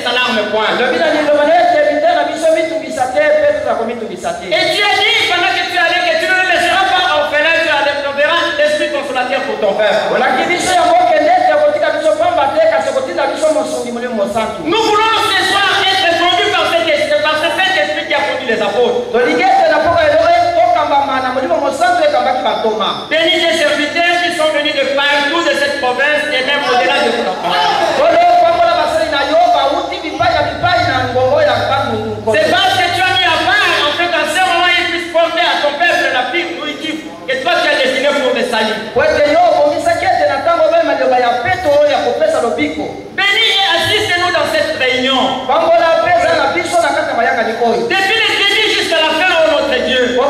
s'alarme point. Et tu as dit pendant que tu allais que tu ne le laisseras pas orphelin, tu enverras l'esprit consolateur pour ton peuple. Nous voulons ce soir être conduits par cet esprit qui a conduit les apôtres. Bénis tes serviteurs qui sont venus de partout de cette province et même au-delà de notre province. C'est parce que tu as mis à part en fait en ce moment ils puissent porter à ton peuple la pire nourriture que toi tu as destiné pour le salut. Bénis et assiste-nous dans cette réunion. Depuis le début jusqu'à la fin, oh notre Dieu. En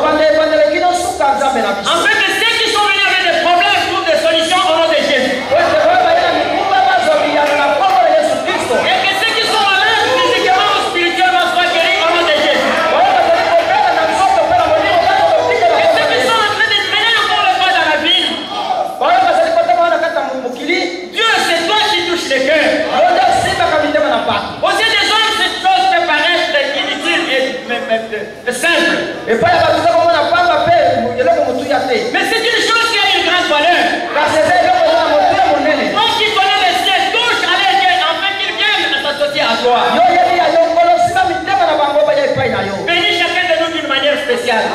fait, ceux qui sont venus avec des problèmes trouvent des solutions au nom de Jésus. Et que ceux qui sont malades physiquement ou spirituellement soient guéris au nom de Jésus. Et ceux qui sont en train de traîner encore le pas dans la ville. Dieu, c'est toi qui touches les cœurs. Aux yeux des hommes, cette chose peut paraître inutile et simple. Mais c'est une chose qui a une grande valeur. Toi qui connais les cieux, touche à leur cœur afin qu'ils viennent à s'associer à toi. Bénis chacun de nous d'une manière spéciale.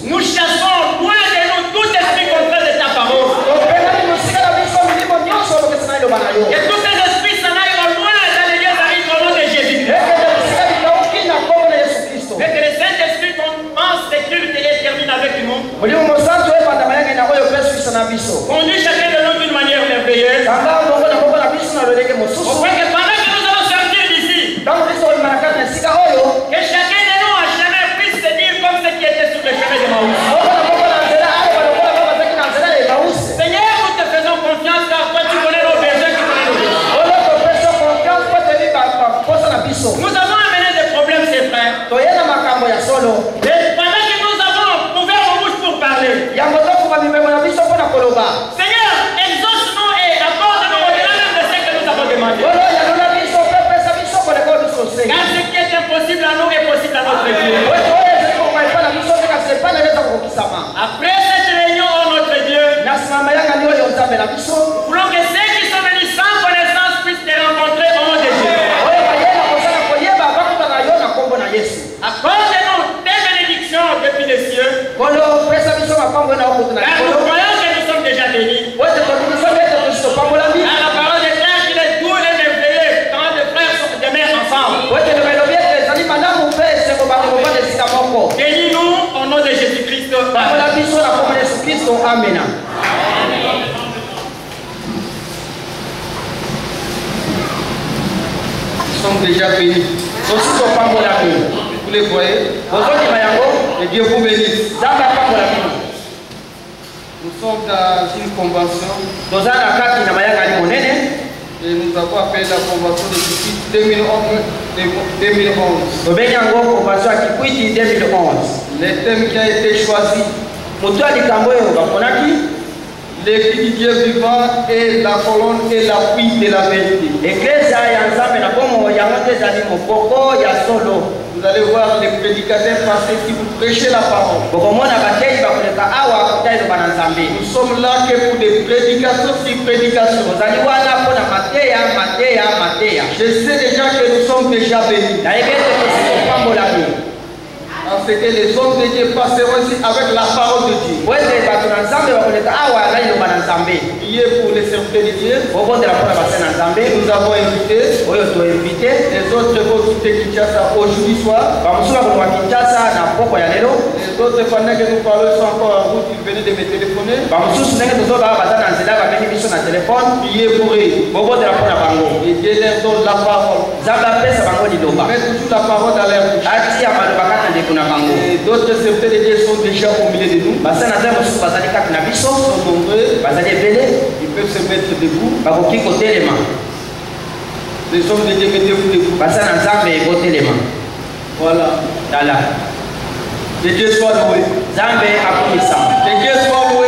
Nous chassons loin de nous tout esprit contraire de ta parole. Et tous ces esprits s'en aillent au loin dans les lieux arides au nom de Jésus. Mais que le Saint-Esprit commence ses cultes et termine avec nous. Conduis chacun de nous d'une manière merveilleuse. Au point que pendant que nous allons sortir d'ici, que chacun de nous en chemin puisse se dire comme ce qui était sur le chemin de Maouss. Seigneur, nous te faisons confiance car toi tu connais nos besoins, tu connais nos besoins. Nous avons amené des problèmes, ces frères. Et pendant que nous avons ouvert nos bouches pour parler, Seigneur, exauce-nous et accorde-nous au-delà même de ce que nous avons demandé. Car ce qui est impossible à nous est possible à notre Dieu. Après cette réunion, oh notre Dieu, voulons que ceux qui sont venus sans connaissance puissent te rencontrer au nom de Dieu. Accorde-nous tes bénédictions depuis les cieux. Car nous croyons que nous sommes déjà bénis. Car la parole de Dieu qu'il est doux et merveilleux quand les frères sont des mères ensemble. Bénis-nous au nom de Jésus-Christ. Amen. Nous sommes déjà bénis. Vous les voyez? Et Dieu vous bénisse. Nous sommes dans une convention. Et nous avons appelé la convention de Kikwiti 2011. Le thème qui a été choisi, l'église du Dieu vivant est la colonne et l'appui de la vérité. Vous allez voir les prédicateurs passer qui vous prêchez la parole. Nous sommes là que pour des prédications sur prédications. Je sais déjà que nous sommes déjà bénis. Parce que les hommes de Dieu passeront aussi avec la parole de Dieu. Priez pour les serviteurs de Dieu. Nous avons invité. Les autres vont quitter Kinshasa aujourd'hui soir. Les autres, pendant que nous parlons, sont encore en route. Ils venaient de me téléphoner. Priez pour eux. Et Dieu leur donne la parole. Mets toujours la parole dans leur bouche. Et d'autres serviteurs de Dieu sont déjà au milieu de nous. Ils sont nombreux. Ils peuvent se mettre debout. Les hommes de Dieu, mettez-vous debout. Voilà. Que Dieu soit loué. Que Dieu soit loué.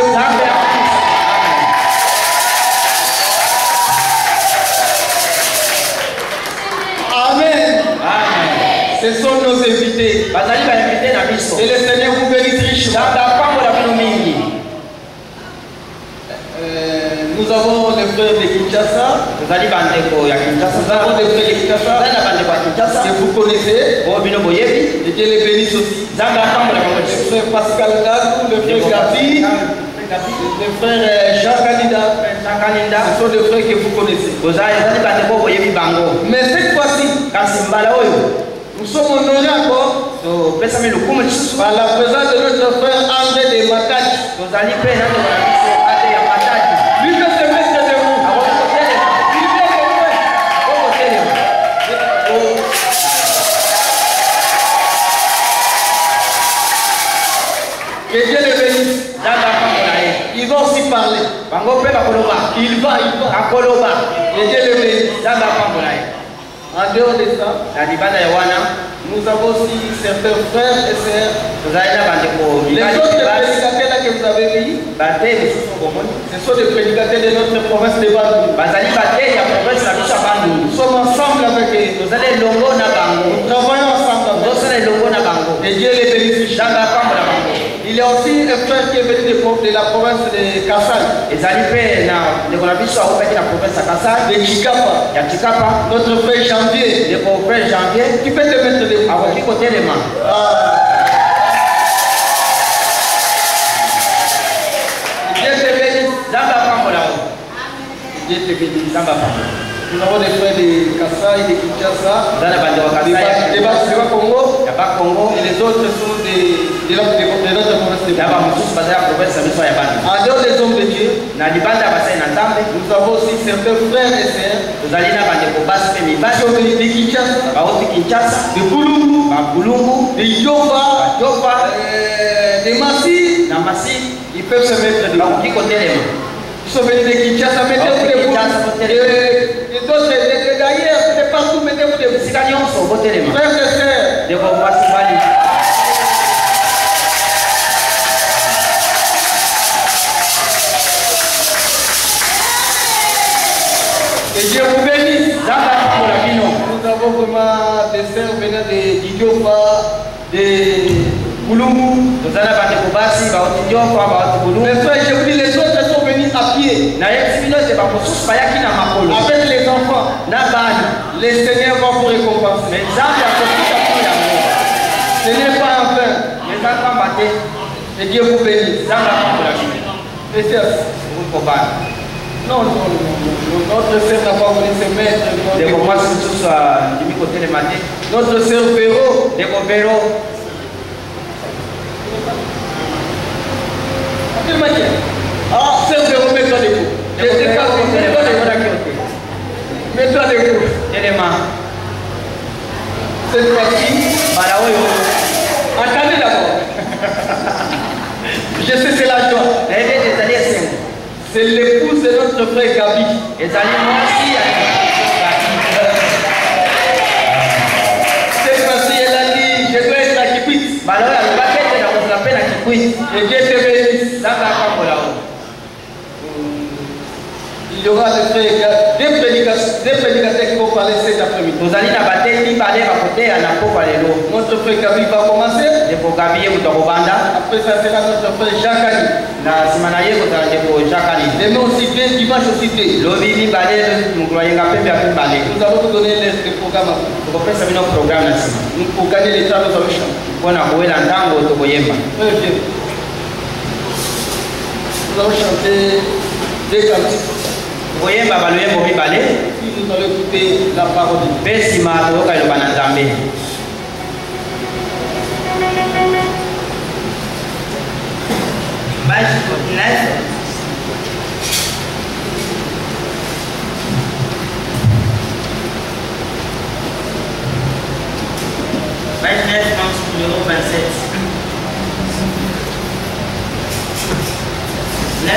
invités. Et le Seigneur vous bénisse richement. Nous avons les frères de Kinshasa. Nous avons des frères de Kinshasa que vous connaissez. Et Dieu les bénisse aussi. Le frère Pascal Gazou, le frère Gabi, le frère Jean Canida. Ce sont des frères que vous connaissez. Mais cette fois-ci, nous sommes honorés encore par la présence de notre frère André de Matadi. Lui que se mettre de vous. Que Dieu les bénisse. Ils vont aussi parler. Il va. Que Dieu les bénisse. En dehors de ça, nous avons aussi certains frères et sœurs. Les autres prédicateurs que vous avez vus, ce sont des prédicateurs de notre province de Bandung. Nous sommes ensemble avec eux. Nous travaillons ensemble. Et Dieu les bénisse. Il y a aussi un frère qui est venu de la province de Kassai. De Chikapa. Notre frère Janvier. Tu peux te mettre de Dieu te bénisse. Nous avons des frères de Kassai, de Kinshasa, de Bas Congo, et les autres sont de notre province de Bandung. En dehors des hommes de Dieu, nous avons aussi certains frères et sœurs qui sont venus de Kinshasa, de Boulungu, de Yoba, de Massi. Ils peuvent se mettre de ils sont venus de Kinshasa, mettez-vous debout. Et d'autres d'ailleurs, de partout, mettez-vous debout. Frères et sœurs, que Dieu vous bénisse. Nous avons vraiment des sœurs venant de Diopa, de Boulungu. Mais frère, je vous dis, les autres sont venus à pied. Avec les enfants. Les Seigneurs vont vous récompenser. Ce n'est pas en vain. Et Dieu vous bénisse. Non, notre sœur n'a pas voulu se mettre. Notre sœur Véro. Ah, sœur Véro, mets-toi debout. Mets-toi debout. Cette fois-ci, attendez d'abord. Je sais, c'est la joie. C'est l'épouse de notre frère Gabi. Cette fois-ci, elle a dit, je dois être à Kikwit. Et Dieu te bénisse. Il y aura des prédicateurs qui vont parler cet après-midi. Notre frère Gabi va commencer. Après ça sera notre frère Jacques. Demain aussi, dimanche aussi. Nous allons vous donner les programmes. Pour gagner les temps, nous allons chanter. Nous allons chanter des cantiques. Puis nous allons écouter la parole de Dieu. Numéro 27. 9-27.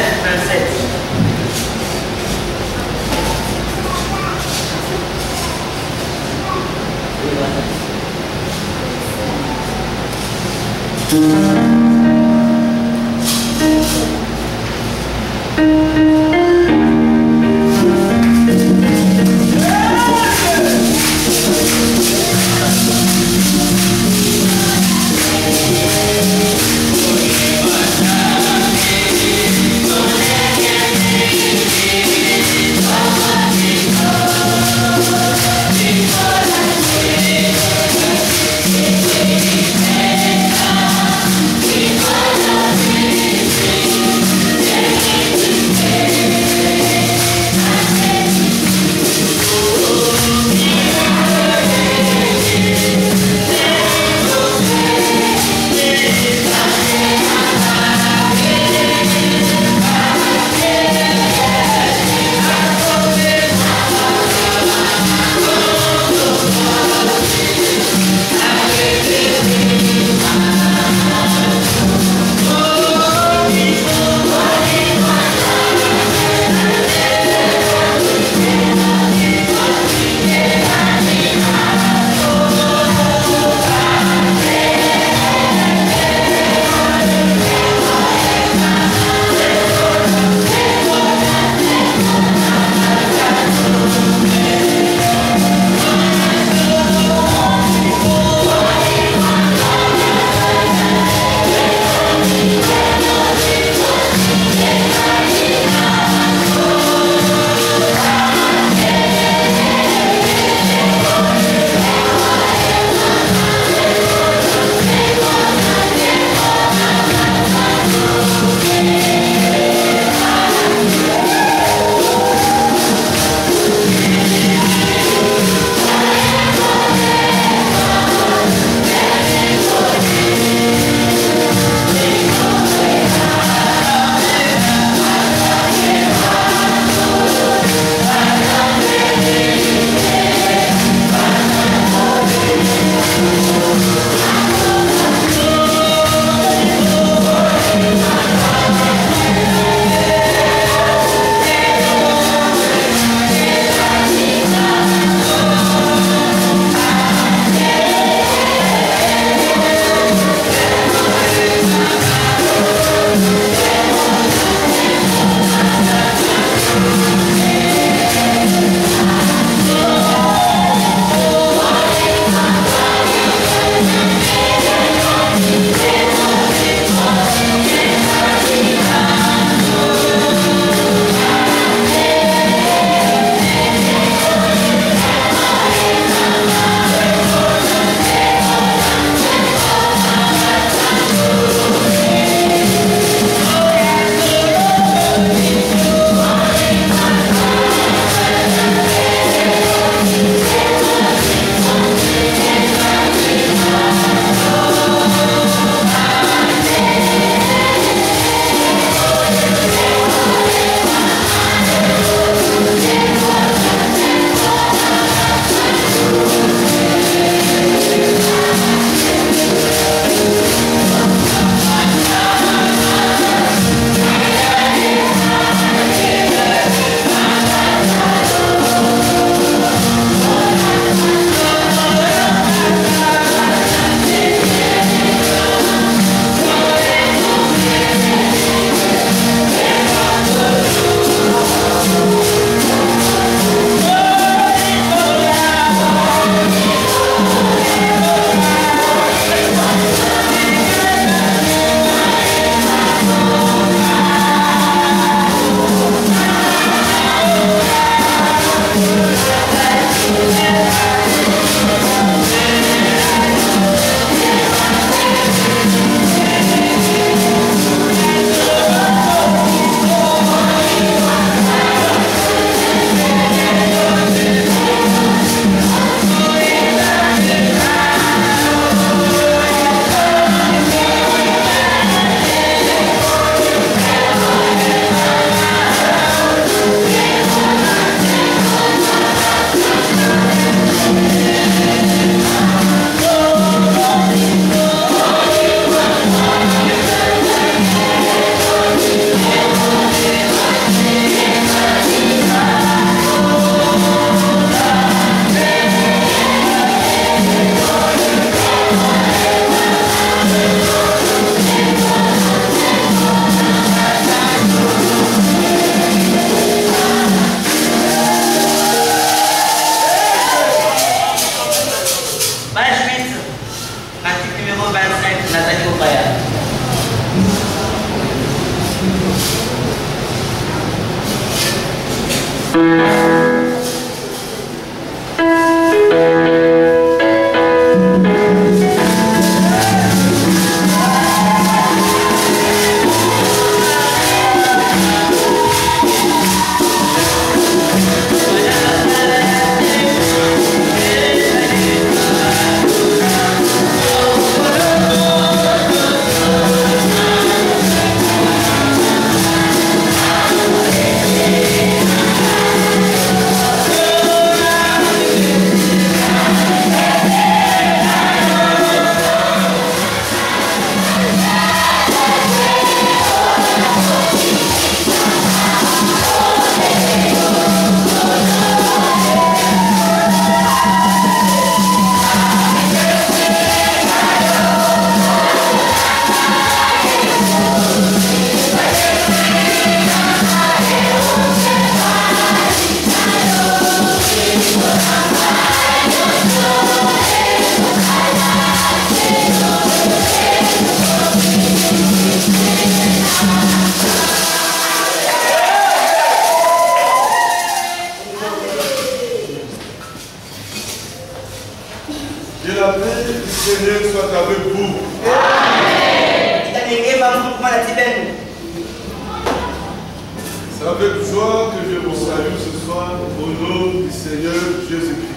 C'est avec joie que je vous salue ce soir au nom du Seigneur Jésus-Christ.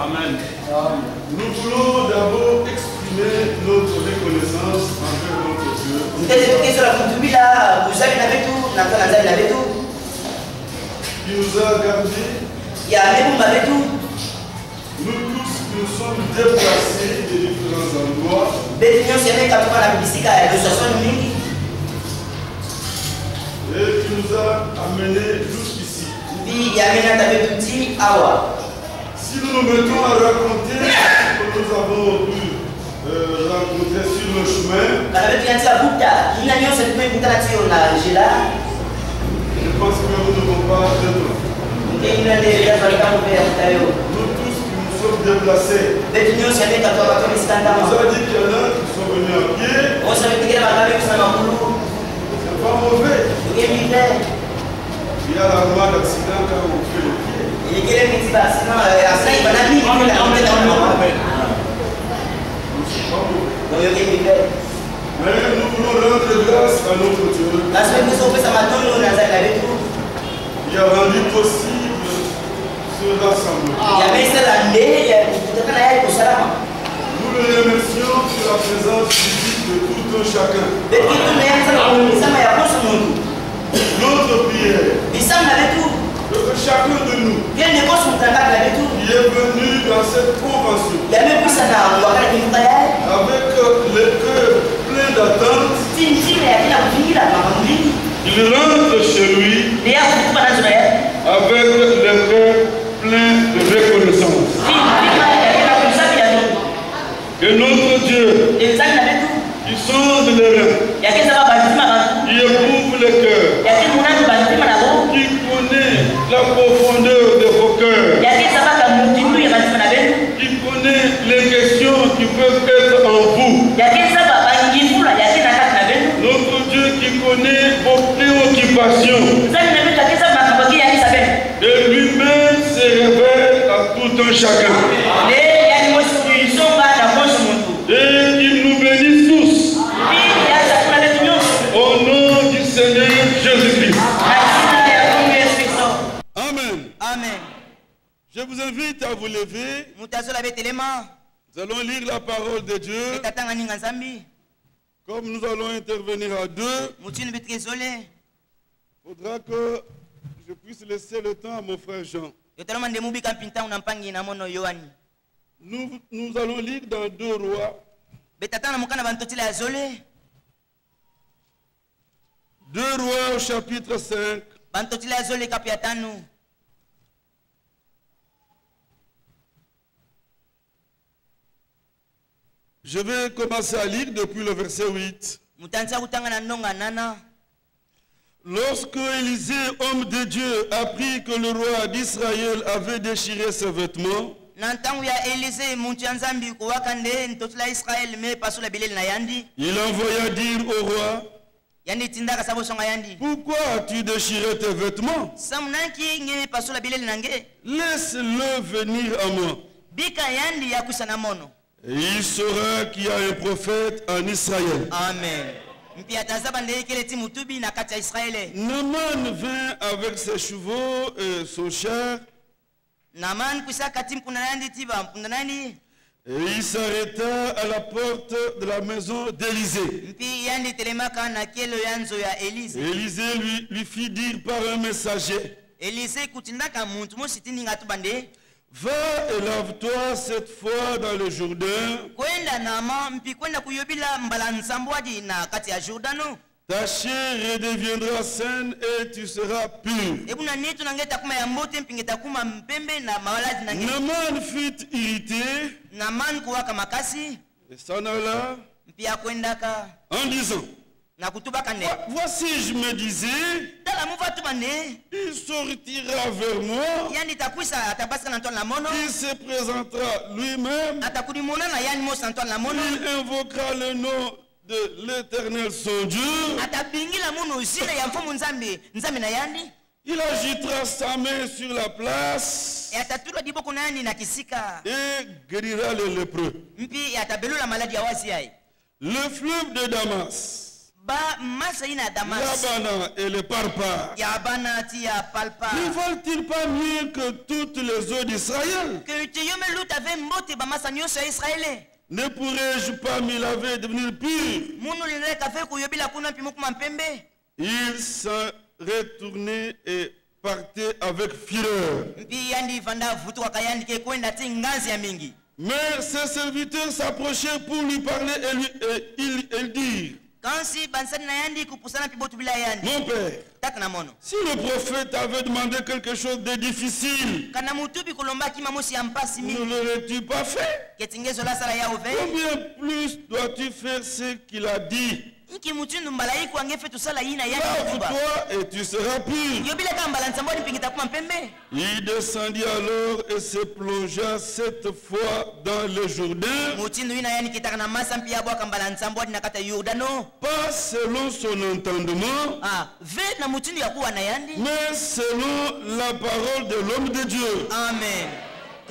Amen. Nous voulons d'abord exprimer notre reconnaissance envers notre Dieu. Qui nous a gardés. Nous tous nous sommes déplacés de différents endroits. Et qui nous a amenés jusqu'ici. Si nous nous mettons à raconter ce que nous avons pu rencontrer sur le chemin, je pense que nous n'avons pas de temps. Nous tous qui nous sommes déplacés, on nous a dit qu'il y en a qui sont venus à pied. C'est pas mauvais. Il y a la loi d'accident quand on fait le pied. Mais nous voulons rendre grâce à notre Dieu. Il a rendu possible ce rassemblement. Nous le remercions pour la présence physique de tout un chacun. Notre prière, que chacun de nous qui est venu dans cette convention avec le cœur plein d'attente, il rentre chez lui avec le cœur plein de reconnaissance. Que notre Dieu, qui sonde les reins, qui éprouve le cœur, qui connaît la profondeur de vos cœurs, qui connaît les questions qui peuvent être en vous, notre Dieu qui connaît vos préoccupations, et lui-même se révèle à tout un chacun. Et il nous bénisse tous. Au nom du Seigneur Jésus-Christ. Amen. Amen. Je vous invite à vous lever. Nous allons lire la parole de Dieu. Comme nous allons intervenir à deux, il faudra que je puisse laisser le temps à mon frère Jean. Nous allons lire dans 2 Rois. 2 Rois au chapitre 5. Je vais commencer à lire depuis le verset 8. Lorsque Élisée, homme de Dieu, apprit que le roi d'Israël avait déchiré ses vêtements, il envoya dire au roi, Pourquoi as-tu déchiré tes vêtements? Laisse-le venir à moi. Et il saura qu'il y a un prophète en Israël. Amen. Naaman vint avec ses chevaux et son char. Et il s'arrêta à la porte de la maison d'Élisée. Élisée lui fit dire par un messager: va et lave-toi cette fois dans le Jourdain. Ta chair redeviendra saine et tu seras pur. Naaman fut irrité et s'en alla en disant: voici, je me disais, il sortira vers moi, il se présentera lui-même, il invoquera le nom de l'Éternel son Dieu, il agitera sa main sur la place et guérira les lépreux. Le fleuve de Damas, Labana et les Parpar, ne valent-ils pas mieux que toutes les eaux d'Israël? Ne pourrais-je pas m'y laver et devenir pur? Il s'en retournait et partait avec fureur. Mais ses serviteurs s'approchaient pour lui parler et ils dirent: mon père, si le prophète avait demandé quelque chose de difficile, ne l'aurais-tu pas fait? Combien plus dois-tu faire ce qu'il a dit? Lave-toi et tu seras pur. Il descendit alors et se plongea 7 fois dans le Jourdain, pas selon son entendement, mais selon la parole de l'homme de Dieu. Amen. Et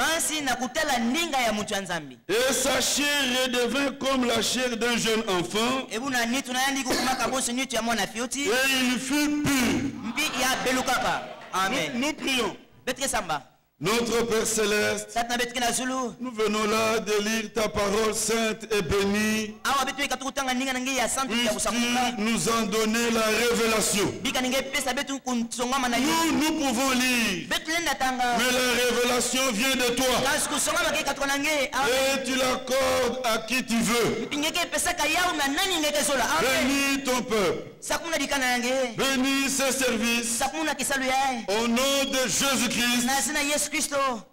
sa chair redevint comme la chair d'un jeune enfant, et il fut pur. Amen. Nous prions. Notre Père Céleste, nous venons là de lire ta parole sainte et bénie. Puisses-tu nous en donner la révélation. Nous pouvons lire, mais la révélation vient de toi. Et tu l'accordes à qui tu veux. Bénis ton peuple. Bénis ses services. Au nom de Jésus-Christ.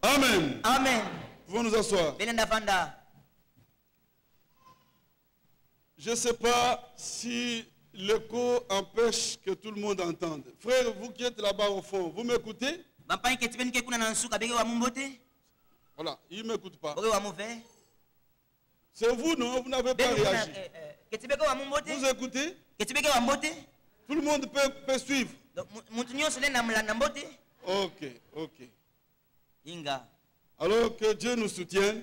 Amen. Amen. Pouvons nous asseoir. Je ne sais pas si l'écho empêche que tout le monde entende. Frère, vous qui êtes là-bas au fond, vous m'écoutez? Voilà, il ne m'écoute pas. C'est vous, non? Vous n'avez pas réagi. Vous écoutez? Tout le monde peut suivre. Ok, ok. Alors que Dieu nous soutienne.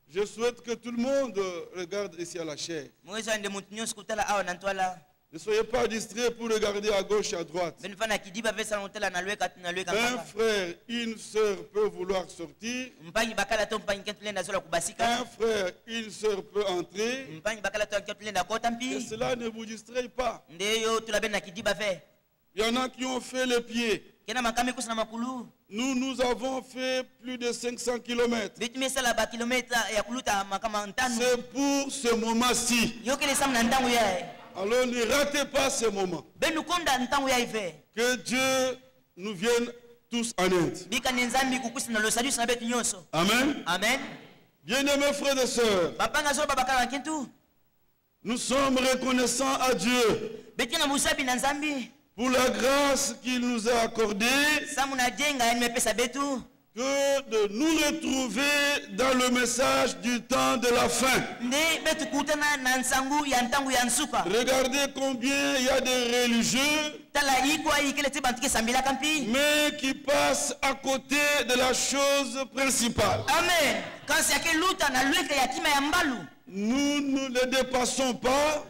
Je souhaite que tout le monde regarde ici à la chair. Ne soyez pas distraits pour regarder à gauche et à droite. Un frère, une sœur peut vouloir sortir. Un frère, une sœur peut entrer. Et cela ne vous distrait pas. Il y en a qui ont fait le pied. Nous avons fait plus de 500 km. C'est pour ce moment-ci. Alors ne ratez pas ce moment. Que Dieu nous vienne tous en aide. Amen. Amen. Bien-aimés frères et sœurs, nous sommes reconnaissants à Dieu pour la grâce qu'il nous a accordée que de nous retrouver dans le message du temps de la fin. Regardez combien il y a de religieux, mais qui passent à côté de la chose principale. Amen. Nous ne les dépassons pas,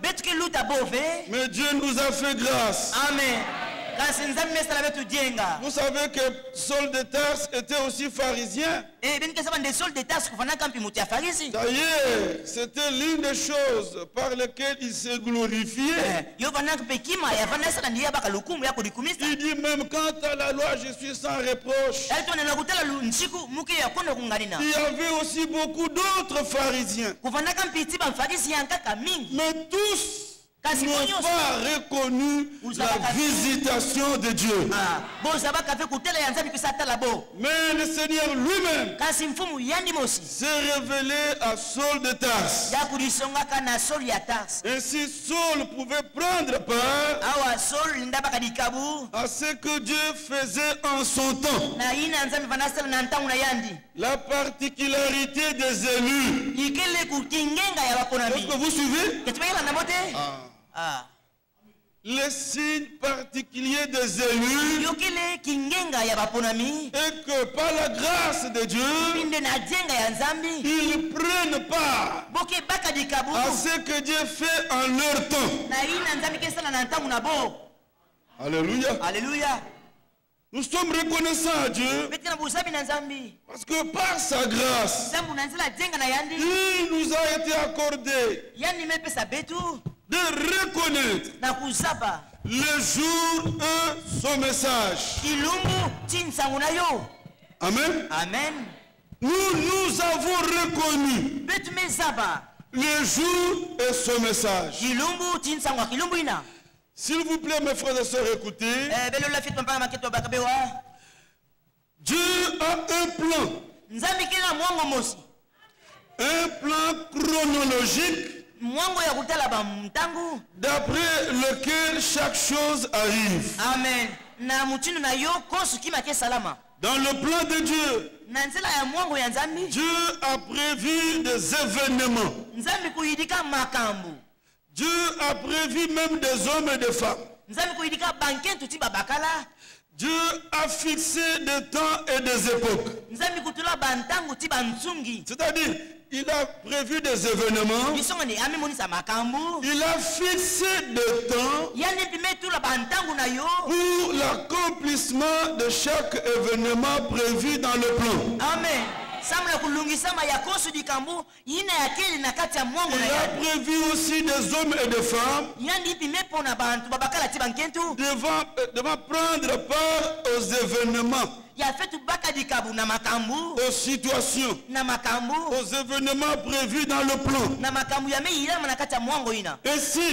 mais Dieu nous a fait grâce. Amen. Vous savez que Saul de Tarse était aussi pharisien. D'ailleurs, c'était l'une des choses par lesquelles il s'est glorifié. Il dit même quant à la loi, je suis sans reproche. Il y avait aussi beaucoup d'autres pharisiens. Mais tous n'ont pas reconnu la visitation de Dieu. Mais le Seigneur lui-même s'est révélé à Saul de Tarse. Ainsi Saul pouvait prendre part à ce que Dieu faisait en son temps. La particularité des élus. Est-ce que vous suivez? Les signes particuliers des élus est que par la grâce de Dieu, ils prennent part à ce que Dieu fait en leur temps. Alléluia. Alléluia. Nous sommes reconnaissants à Dieu parce que par sa grâce, il nous a été accordé de reconnaître le jour et son message. Amen. Amen. Nous avons reconnu le jour et son message. S'il vous plaît, mes frères et sœurs, écoutez. Dieu a un plan. Un plan chronologique d'après lequel chaque chose arrive. Amen. Dans le plan de Dieu, Dieu a prévu des événements. Dieu a prévu même des hommes et des femmes. Dieu a fixé des temps et des époques. C'est-à-dire, il a prévu des événements. Il a fixé des temps pour l'accomplissement de chaque événement prévu dans le plan. Amen. Il a prévu aussi des hommes et des femmes devant prendre part aux événements, aux situations, aux événements prévus dans le plan. Et si,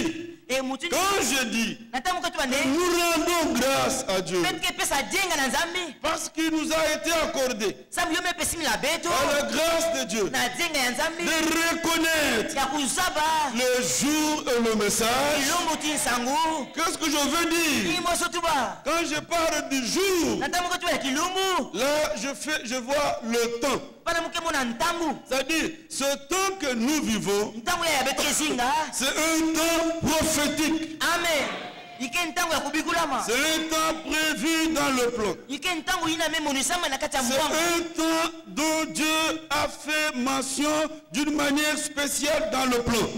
quand je dis, nous rendons grâce à Dieu parce qu'il nous a été accordé par la grâce de Dieu de reconnaître le jour et le message. Qu'est-ce que je veux dire? Quand je parle du jour, là je vois le temps. C'est-à-dire, ce temps que nous vivons, c'est un temps prophétique. Amen. C'est un temps prévu dans le plan. C'est un temps dont Dieu a fait mention d'une manière spéciale dans le plan.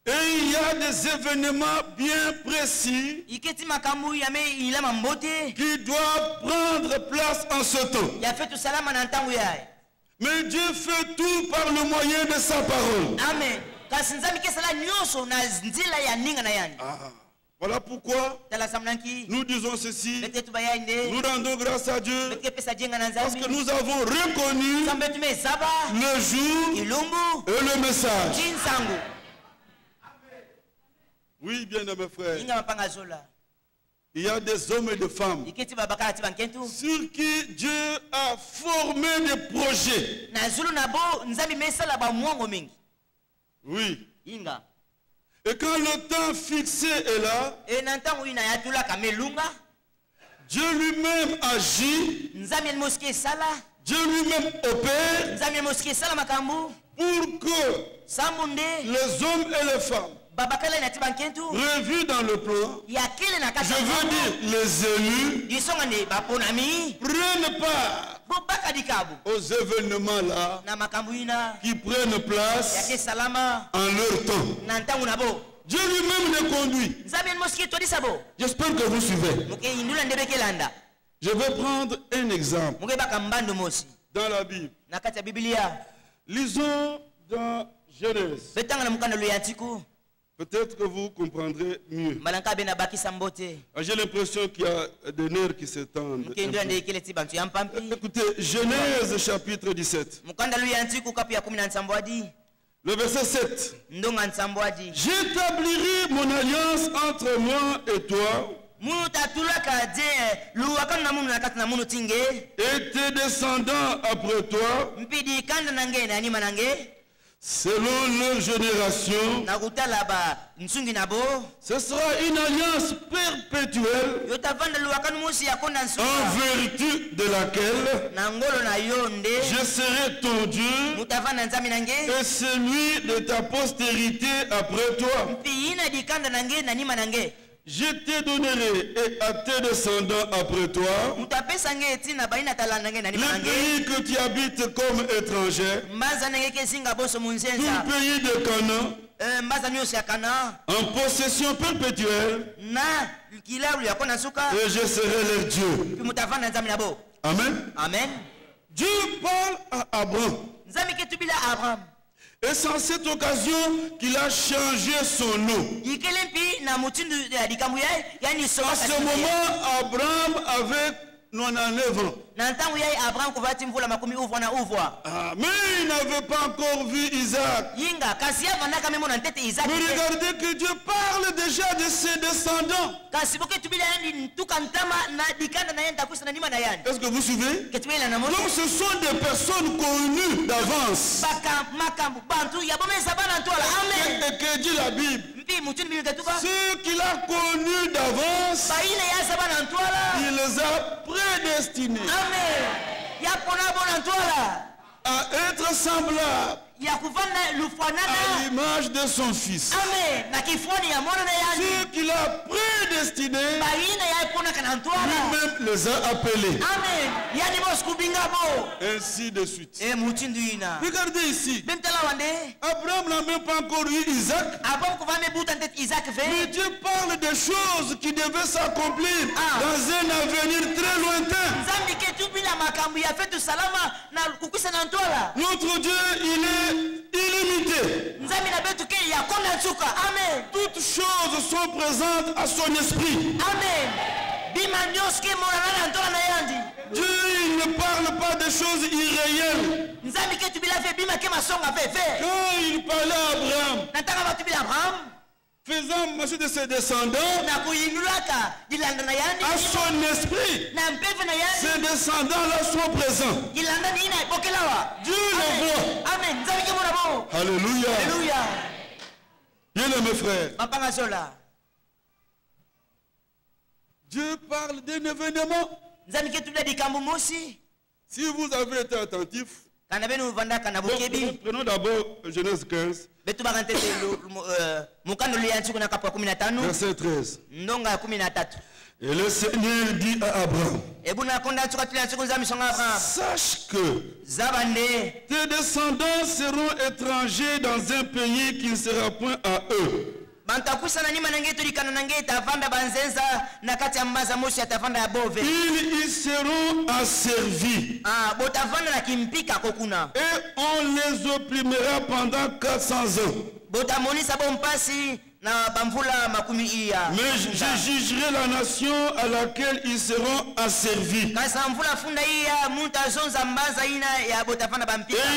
Et il y a des événements bien précis qui doivent prendre place en ce temps. Mais Dieu fait tout par le moyen de sa parole. Amen. Voilà pourquoi nous disons ceci. Nous rendons grâce à Dieu parce que nous avons reconnu le jour et le message. Oui, bien aimés frères. Il y a des hommes et des femmes sur qui Dieu a formé des projets. Oui. Et quand le temps fixé est là, Dieu lui-même agit. Dieu lui-même opère pour que les hommes et les femmes revus dans le plan, je veux dire les élus, prennent part aux événements là qui prennent place en leur temps. Dieu lui-même les conduit. J'espère que vous suivez. Je vais prendre un exemple dans la Bible. Lisons dans Genèse. Peut-être que vous comprendrez mieux. J'ai l'impression qu'il y a des nerfs qui s'étendent. Écoutez, Genèse chapitre 17. Le verset 7. J'établirai mon alliance entre moi et toi et tes descendants après toi, selon leur génération. Ce sera une alliance perpétuelle en vertu de laquelle je serai ton Dieu et celui de ta postérité après toi. Je te donnerai et à tes descendants après toi le pays que tu habites comme étranger, tout pays de Canaan, en possession perpétuelle, et je serai leur Dieu. Amen. Amen. Dieu parle à Abraham. Et c'est en cette occasion qu'il a changé son nom. À ce moment, Abraham avait 99 ans. Mais il n'avait pas encore vu Isaac. Mais regardez que Dieu parle déjà de ses descendants. Est-ce que vous suivez? Donc ce sont des personnes connues d'avance. Et que dit la Bible? Ceux qu'il a connus d'avance, il les a prédestinés à être semblables à l'image de son fils. Ceux qu'il a prédestinés, lui-même les a appelés. Ainsi de suite. Regardez ici. Abraham n'a même pas encore eu Isaac. Mais Dieu parle des choses qui devaient s'accomplir dans un avenir très lointain. Notre Dieu, il est illimité. Toutes choses sont présentes à son esprit. Dieu, il ne parle pas de choses irréelles. Quand il parlait à Abraham, faisant marcher de ses descendants, à son esprit, ces descendants-là sont présents. Dieu le voit. Alléluia. Bien mes frères. Dieu parle d'un événement. Si vous avez été attentif, prenons d'abord Genèse 15. Verset 13. Et le Seigneur dit à Abraham, sache que tes descendants seront étrangers dans un pays qui ne sera point à eux. Ils y seront asservis. Et on les opprimera pendant 400 ans. Mais je jugerai la nation à laquelle ils seront asservis. Et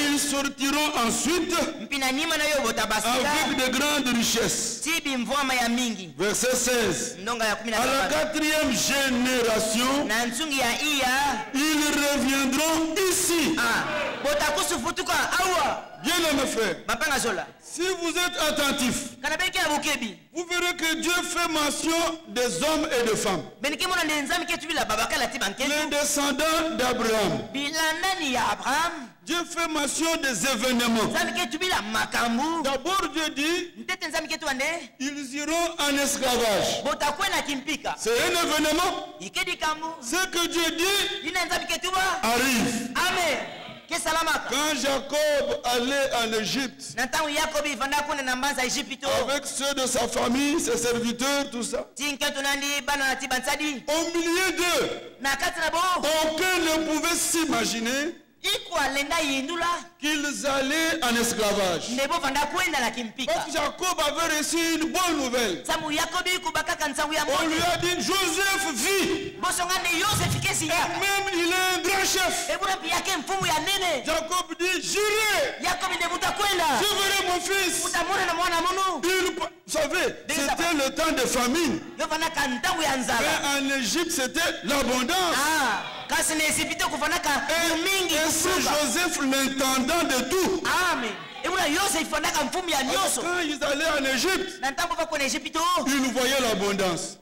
ils sortiront ensuite avec de grandes richesses. Verset 16. À la 4e génération, ils reviendront ici. Bien aimé frère, si vous êtes attentif, vous verrez que Dieu fait mention des hommes et des femmes. Les descendants d'Abraham. Dieu fait mention des événements. D'abord Dieu dit, ils iront en esclavage. C'est un événement. Ce que Dieu dit arrive. Amen. Quand Jacob allait en Égypte, avec ceux de sa famille, ses serviteurs, tout ça, au milieu d'eux, aucun ne pouvait s'imaginer qu'ils allaient en esclavage. Donc Jacob avait reçu une bonne nouvelle. On lui a dit, Joseph vit. Et même il est un grand chef. Jacob dit, j'irai. Je verrai mon fils. Vous savez, c'était le temps de famine. Mais en Égypte, c'était l'abondance. Et c'est Joseph l'intendant de tout. Amen. Quand ils allaient en Égypte, ils voyaient l'abondance.